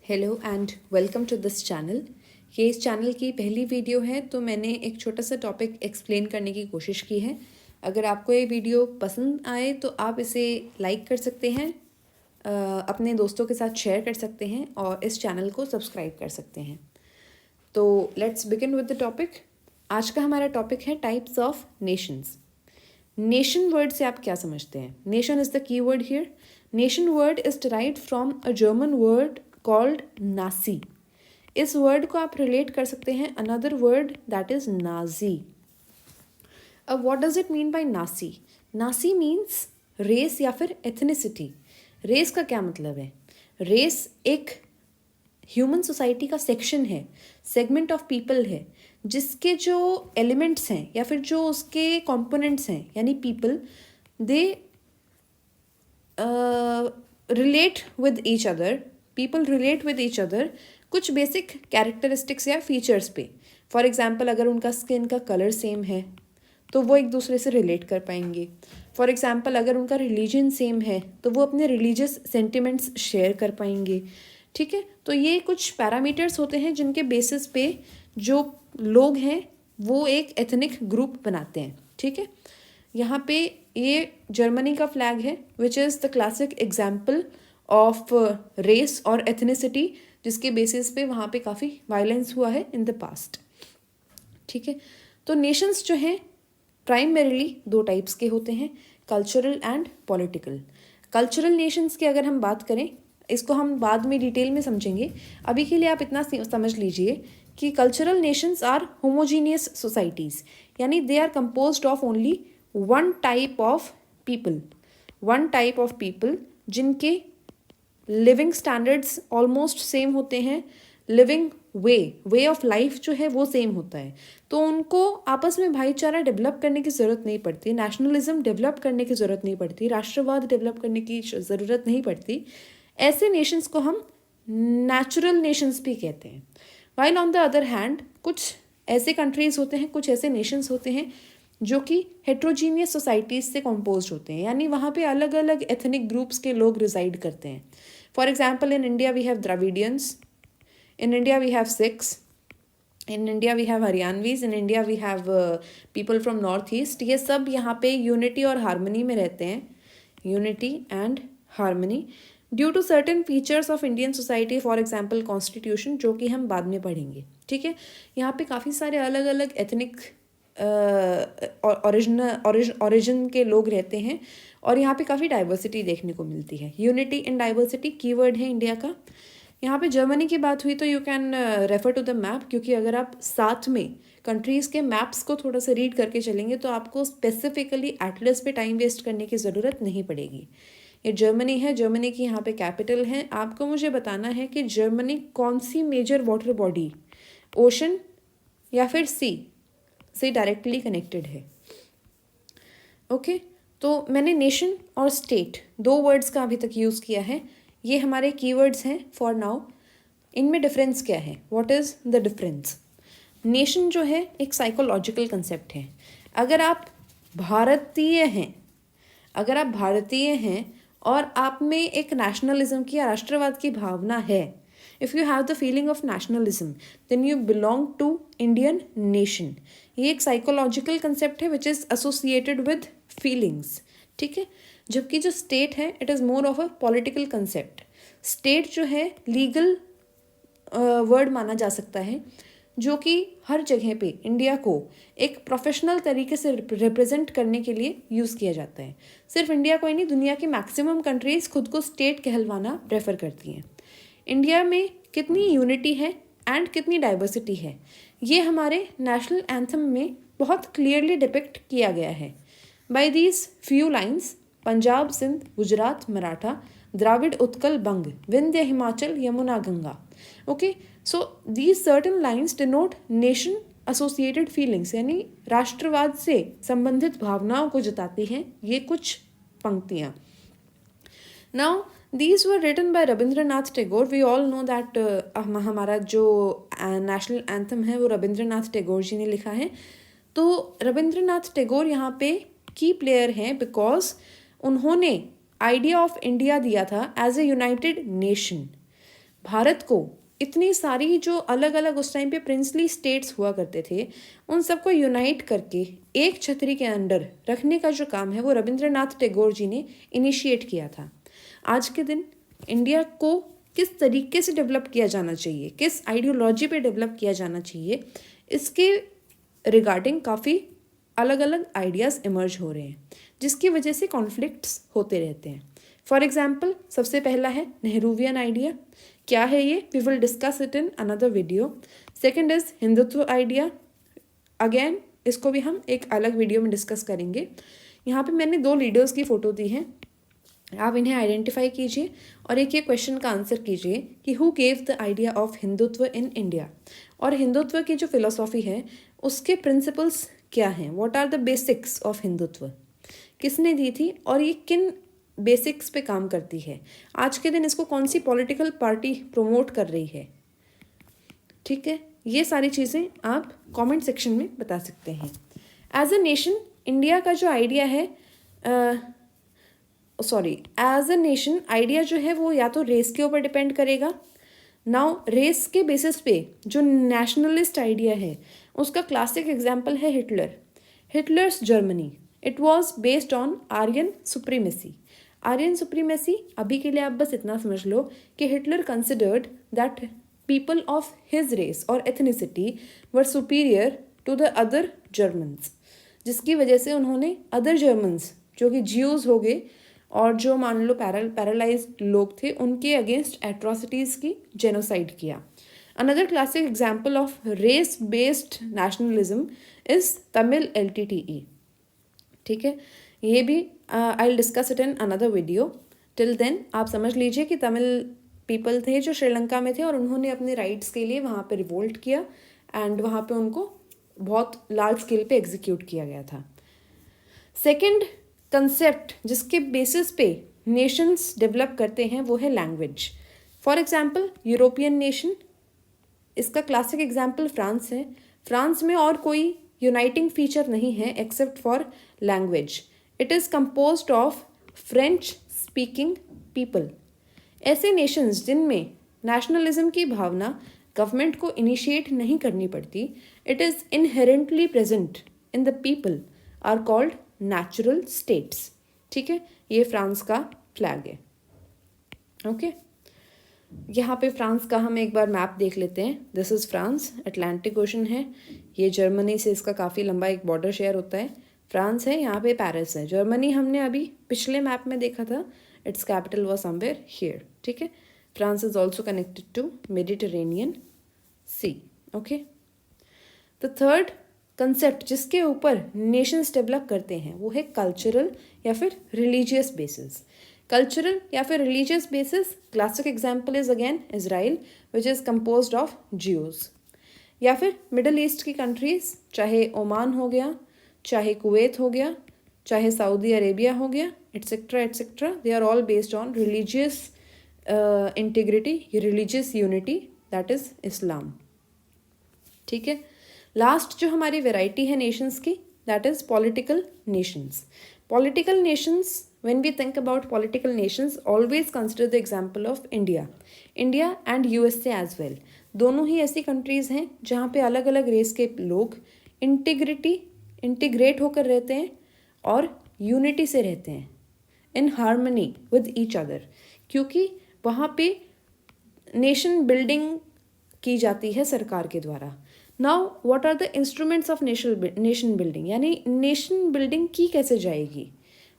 Hello and welcome to this channel. ये इस channel की पहली वीडियो है तो मैंने एक छोटा सा टॉपिक एक्सप्लेन करने की कोशिश की है। अगर आपको ये वीडियो पसंद आए तो आप इसे लाइक कर सकते हैं, अपने दोस्तों के साथ शेयर कर सकते हैं और इस चैनल को सब्सक्राइब कर सकते हैं। तो let's begin with the topic. आज का हमारा टॉपिक है types of nations. Nation word से आप क्या समझते हैं? Nation is the key word here. Nation word is derived from a German word called nasci. इस वर्ड को आप रिलेट कर सकते हैं another word that is Nazi. अब what does it mean by nasci? Nasci means race या फिर ethnicity. Race का क्या मतलब है? रेस एक ह्यूमन सोसाइटी का सेक्शन है, सेगमेंट ऑफ पीपल है, जिसके जो एलिमेंट्स हैं या फिर जो उसके कंपोनेंट्स हैं यानी people, they relate with each other. People relate with each other कुछ बेसिक कैरेक्टरिस्टिक्स या फीचर्स पे। फॉर एग्जाम्पल, अगर उनका स्किन का कलर सेम है तो वो एक दूसरे से रिलेट कर पाएंगे। फॉर एग्जाम्पल, अगर उनका रिलीजन सेम है तो वो अपने रिलीजियस सेंटिमेंट्स शेयर कर पाएंगे। ठीक है, तो ये कुछ पैरामीटर्स होते हैं जिनके बेसिस पे जो लोग हैं वो एक एथनिक ग्रुप बनाते हैं। ठीक है, यहाँ पे ये जर्मनी का फ्लैग है which is the classic example of race और एथनिसिटी, जिसके बेसिस पे वहाँ पे काफ़ी वायलेंस हुआ है इन द पास्ट। ठीक है, तो नेशंस जो हैं प्राइमरीली दो टाइप्स के होते हैं, cultural and political. Cultural Nations की अगर हम बात करें, इसको हम बाद में डिटेल में समझेंगे। अभी के लिए आप इतना समझ लीजिए कि cultural nations are homogeneous societies, यानी they are composed of only one type of people जिनके लिविंग स्टैंडर्ड्स ऑलमोस्ट सेम होते हैं, लिविंग वे ऑफ लाइफ जो है वो सेम होता है। तो उनको आपस में भाईचारा डेवलप करने की ज़रूरत नहीं पड़ती, नेशनलिज्म डेवलप करने की ज़रूरत नहीं पड़ती, राष्ट्रवाद डेवलप करने की ज़रूरत नहीं पड़ती। ऐसे नेशंस को हम नेचुरल नेशंस भी कहते हैं। While on the other hand कुछ ऐसे कंट्रीज़ होते हैं, कुछ ऐसे नेशंस होते हैं जो कि हेट्रोजीनियस सोसाइटीज़ से कंपोज होते हैं, यानी वहाँ पे अलग अलग एथनिक ग्रुप्स के लोग रिजाइड करते हैं। For example, in India we have Dravidians, in India we have Sikhs, in India we have Haryanvis, in India we have people from north east. ये सब यहाँ पे यूनिटी और हारमोनी में रहते हैं, unity and harmony due to certain features of Indian society, for example constitution, जो कि हम बाद में पढ़ेंगे। ठीक है, यहाँ पे काफ़ी सारे अलग अलग एथनिक ओरिजिन के लोग रहते हैं और यहाँ पे काफ़ी डाइवर्सिटी देखने को मिलती है। यूनिटी इन डाइवर्सिटी कीवर्ड है इंडिया का। यहाँ पे जर्मनी की बात हुई तो you can refer to the map, क्योंकि अगर आप साथ में कंट्रीज़ के मैप्स को थोड़ा सा रीड करके चलेंगे तो आपको स्पेसिफिकली एटलस पे टाइम वेस्ट करने की ज़रूरत नहीं पड़ेगी। ये जर्मनी है, जर्मनी की यहाँ पे कैपिटल है। आपको मुझे बताना है कि जर्मनी कौन सी मेजर वाटर बॉडी, ओशन या फिर सी से डायरेक्टली कनेक्टेड है। ओके, तो मैंने नेशन और स्टेट दो वर्ड्स का अभी तक यूज़ किया है, ये हमारे कीवर्ड्स हैं फॉर नाउ। इनमें डिफरेंस क्या है? What is the difference? Nation जो है एक साइकोलॉजिकल कंसेप्ट है। अगर आप भारतीय हैं और आप में एक नेशनलिज्म की या राष्ट्रवाद की भावना है, if you have the feeling of nationalism, then you belong to Indian nation. ये एक साइकोलॉजिकल कंसेप्ट है which is associated with feelings. ठीक है, जबकि जो स्टेट है it is more of a political concept. State जो है लीगल वर्ड माना जा सकता है, जो कि हर जगह पे इंडिया को एक प्रोफेशनल तरीके से रिप्रेजेंट करने के लिए यूज़ किया जाता है। सिर्फ इंडिया को ही नहीं, दुनिया की मैक्सिमम कंट्रीज़ खुद को स्टेट कहलवाना प्रेफर करती हैं। इंडिया में कितनी यूनिटी है एंड कितनी डाइवर्सिटी है, ये हमारे नेशनल एंथम में बहुत क्लियरली डिपिक्ट किया गया है by these few lines: Punjab, Sindh, Gujarat, Maratha, Dravida, Utkal, Banga, Vindhya, Himachal, Yamuna, Ganga. Okay, so these certain lines denote nation associated feelings, यानी राष्ट्रवाद से संबंधित भावनाओं को जताती हैं ये कुछ पंक्तियाँ। Now these were written by Rabindranath Tagore. We all know that हमारा जो नेशनल एंथम है वो रविंद्रनाथ टैगोर जी ने लिखा है। तो रविंद्रनाथ टैगोर यहाँ पे की प्लेयर हैं बिकॉज उन्होंने आइडिया ऑफ इंडिया दिया था as a united nation. Bharat को इतनी सारी जो अलग अलग उस टाइम पे प्रिंसली स्टेट्स हुआ करते थे, उन सबको यूनाइट करके एक छतरी के अंडर रखने का जो काम है वो रविंद्रनाथ टैगोर जी ने इनिशिएट किया था। आज के दिन इंडिया को किस तरीके से डेवलप किया जाना चाहिए, किस आइडियोलॉजी पे डेवलप किया जाना चाहिए, इसके रिगार्डिंग काफ़ी अलग अलग आइडियाज़ इमर्ज हो रहे हैं, जिसकी वजह से कॉन्फ्लिक्ट्स होते रहते हैं। फॉर एग्जाम्पल, सबसे पहला है नेहरूवियन आइडिया। क्या है ये? We will discuss it in another video. Second is Hindutva idea. Again इसको भी हम एक अलग वीडियो में डिस्कस करेंगे। यहाँ पे मैंने 2 लीडर्स की फ़ोटो दी है, आप इन्हें आइडेंटिफाई कीजिए और एक ये क्वेश्चन का आंसर कीजिए कि who gave the idea of Hindutva in India. और हिंदुत्व की जो फिलोसॉफी है उसके प्रिंसिपल्स क्या हैं, what are the basics of Hindutva, किसने दी थी और ये किन बेसिक्स पे काम करती है, आज के दिन इसको कौन सी पॉलिटिकल पार्टी प्रमोट कर रही है। ठीक है, ये सारी चीज़ें आप कमेंट सेक्शन में बता सकते हैं। एज अ नेशन इंडिया का जो आइडिया है, एज अ नेशन आइडिया जो है वो या तो रेस के ऊपर डिपेंड करेगा। नाउ रेस के बेसिस पे जो नेशनलिस्ट आइडिया है उसका क्लासिक एग्जाम्पल है Hitler's Germany. It was based on Aryan supremacy. Aryan supremacy, अभी के लिए आप बस इतना समझ लो कि Hitler considered that people of his race और ethnicity were superior to the other Germans, जिसकी वजह से उन्होंने अदर जर्मन्स जो कि ज्यूज़ हो गए और जो मान लो पैरालाइज्ड लोग थे उनके अगेंस्ट एट्रॉसिटीज़ की जेनोसाइड किया। Another classic example of race based nationalism is Tamil LTTE। ठीक है, ये भी I will discuss it in another video. Till then आप समझ लीजिए कि तमिल पीपल थे जो श्रीलंका में थे और उन्होंने अपने राइट्स के लिए वहाँ पे रिवोल्ट किया एंड वहाँ पे उनको बहुत लार्ज स्केल पे एग्जीक्यूट किया गया था। सेकेंड कंसेप्ट जिसके बेसिस पे नेशंस डेवलप करते हैं वो है language. For example European nation, इसका क्लासिक एग्जाम्पल फ्रांस है। फ्रांस में और कोई यूनाइटिंग फीचर नहीं है except for language. It is composed of French speaking people. ऐसे नेशंस जिनमें नेशनलिज्म की भावना गवर्नमेंट को इनिशिएट नहीं करनी पड़ती, it is inherently present in the people, are called natural states. ठीक है, ये फ्रांस का फ्लैग है। ओके, यहाँ पे फ्रांस का हम एक बार मैप देख लेते हैं। This is France, Atlantic ocean है। ये जर्मनी से इसका काफ़ी लंबा एक बॉर्डर शेयर होता है। फ्रांस है, यहाँ पे पेरिस है। जर्मनी हमने अभी पिछले मैप में देखा था, its capital was somewhere here. ठीक है, France is also connected to Mediterranean sea. Okay, the third concept जिसके ऊपर नेशंस डेवलप करते हैं वो है कल्चरल या फिर रिलीजियस बेसिस। कल्चरल या फिर religious basis, classic example is again Israel which is composed of Jews. या फिर मिडल ईस्ट की कंट्रीज, चाहे ओमान हो गया, चाहे कुवैत हो गया, चाहे सऊदी अरेबिया हो गया, etcetera etcetera, they are all based on religious integrity, religious unity, that is Islam. ठीक है, लास्ट जो हमारी वेराइटी है नेशंस की, that is political nations. Political nations, when we think about political nations, always consider the example of India and USA as well। दोनों ही ऐसी countries हैं जहाँ पे अलग अलग रेस के लोग इंटीग्रेट होकर रहते हैं और यूनिटी से रहते हैं, in harmony with each other, क्योंकि वहाँ पे नेशन बिल्डिंग की जाती है सरकार के द्वारा। Now what are the instruments of nation building, यानी नेशन बिल्डिंग की कैसे जाएगी,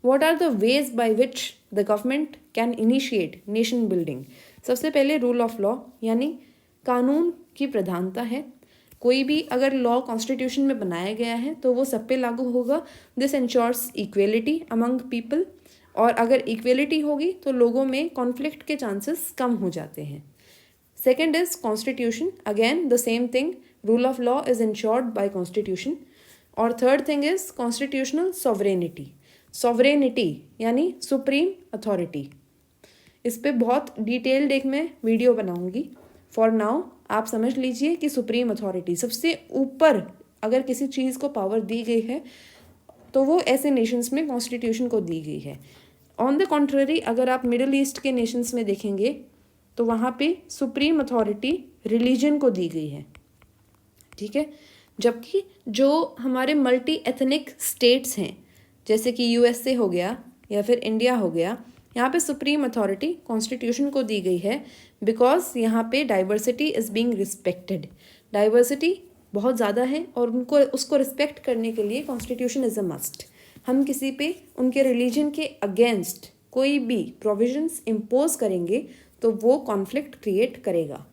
What are the ways by which the government can initiate nation building? सबसे पहले रूल ऑफ लॉ, यानी कानून की प्रधानता है। कोई भी अगर लॉ कॉन्स्टिट्यूशन में बनाया गया है तो वो सब पे लागू होगा। This ensures equality among people, और अगर इक्वेलिटी होगी तो लोगों में कॉन्फ्लिक्ट के चांसेस कम हो जाते हैं। Second is constitution, again the same thing, rule of law is ensured by constitution. और third thing is constitutional sovereignty. Sovereignty यानी सुप्रीम अथॉरिटी, इस पे बहुत डिटेल्ड एक मैं वीडियो बनाऊंगी। फॉर नाउ आप समझ लीजिए कि सुप्रीम अथॉरिटी, सबसे ऊपर अगर किसी चीज़ को पावर दी गई है तो वो ऐसे नेशंस में कॉन्स्टिट्यूशन को दी गई है। ऑन द कॉन्ट्ररी अगर आप मिडिल ईस्ट के नेशंस में देखेंगे तो वहाँ पे सुप्रीम अथॉरिटी रिलीजन को दी गई है, ठीक है। जबकि जो हमारे मल्टी एथनिक स्टेट्स हैं, जैसे कि यूएसए हो गया या फिर इंडिया हो गया, यहाँ पे सुप्रीम अथॉरिटी कॉन्स्टिट्यूशन को दी गई है, बिकॉज यहाँ पे diversity is being respected. Diversity बहुत ज़्यादा है और उनको उसको रिस्पेक्ट करने के लिए कॉन्स्टिट्यूशन इज़ अ मस्ट। हम किसी पे उनके रिलीजन के अगेंस्ट कोई भी प्रोविजंस इम्पोज करेंगे तो वो कॉन्फ्लिक्ट क्रिएट करेगा।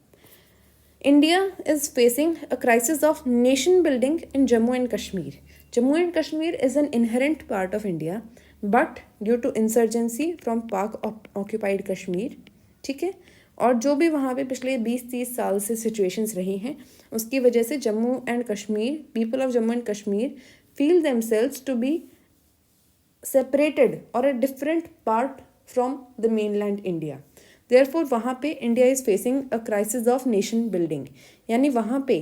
India is facing a crisis of nation building in Jammu and Kashmir. Jammu and Kashmir is an inherent part of India, but due to insurgency from Pak occupied Kashmir, ठीक है, और जो भी वहाँ पे पिछले 20-30 साल से सिचुएशंस रही हैं, उसकी वजह से Jammu and Kashmir, people of Jammu and Kashmir feel themselves to be separated और a different part from the mainland India. Therefore वहाँ पे India is facing a crisis of nation building, यानी वहाँ पे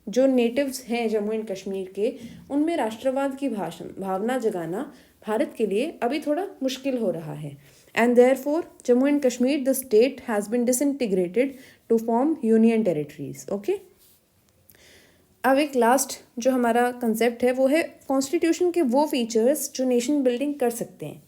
जो नेटिव्स हैं जम्मू एंड कश्मीर के, उनमें राष्ट्रवाद की भावना जगाना भारत के लिए अभी थोड़ा मुश्किल हो रहा है। And therefore Jammu and Kashmir the state has been disintegrated to form union territories. Okay, अब एक लास्ट जो हमारा कंसेप्ट है वो है कॉन्स्टिट्यूशन के वो फीचर्स जो नेशन बिल्डिंग कर सकते हैं।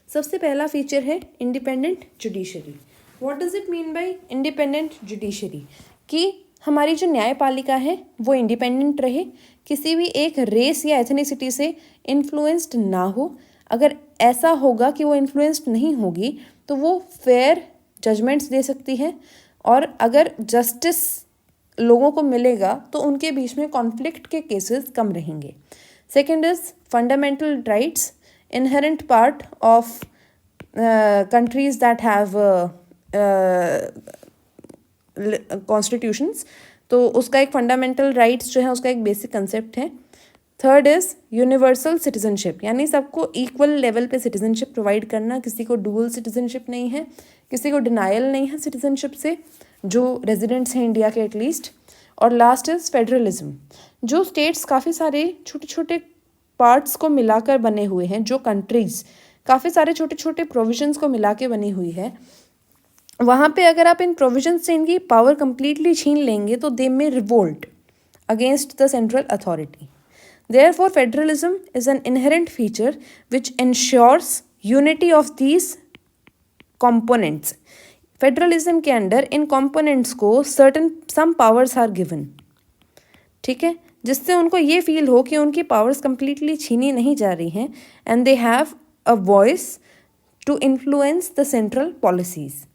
सबसे पहला फीचर है independent judiciary. What does it mean bye independent judiciary? कि हमारी जो न्यायपालिका है वो इंडिपेंडेंट रहे, किसी भी एक रेस या एथनिसिटी से इन्फ्लुएंस्ड ना हो। अगर ऐसा होगा कि वो इन्फ्लुएंस्ड नहीं होगी तो वो फेयर जजमेंट्स दे सकती है, और अगर जस्टिस लोगों को मिलेगा तो उनके बीच में कॉन्फ्लिक्ट के केसेस कम रहेंगे। Second is fundamental rights, inherent part of countries that have constitutions, तो उसका एक फंडामेंटल राइट्स जो है उसका एक बेसिक कंसेप्ट है। थर्ड इज़ यूनिवर्सल सिटीजनशिप, यानी सबको इक्वल लेवल पे सिटीजनशिप प्रोवाइड करना, किसी को डुअल सिटीजनशिप नहीं है, किसी को डिनायल नहीं है सिटीजनशिप से, जो रेजिडेंट्स हैं इंडिया के एटलीस्ट। और लास्ट इज़ फेडरलिज्म, जो स्टेट्स काफ़ी सारे छोटे छोटे पार्ट्स को मिलाकर बने हुए हैं, जो कंट्रीज़ काफ़ी सारे छोटे छोटे प्रोविजंस को मिला के बनी हुई है, वहाँ पे अगर आप इन प्रोविजंस से इनकी पावर कंप्लीटली छीन लेंगे तो दे में revolt against the central authority. Therefore, federalism is an inherent feature which ensures unity of these components. Federalism के अंदर इन components को some powers are given, ठीक है, जिससे उनको ये फील हो कि उनकी powers completely छीनी नहीं जा रही हैं, and they have a voice to influence the central policies.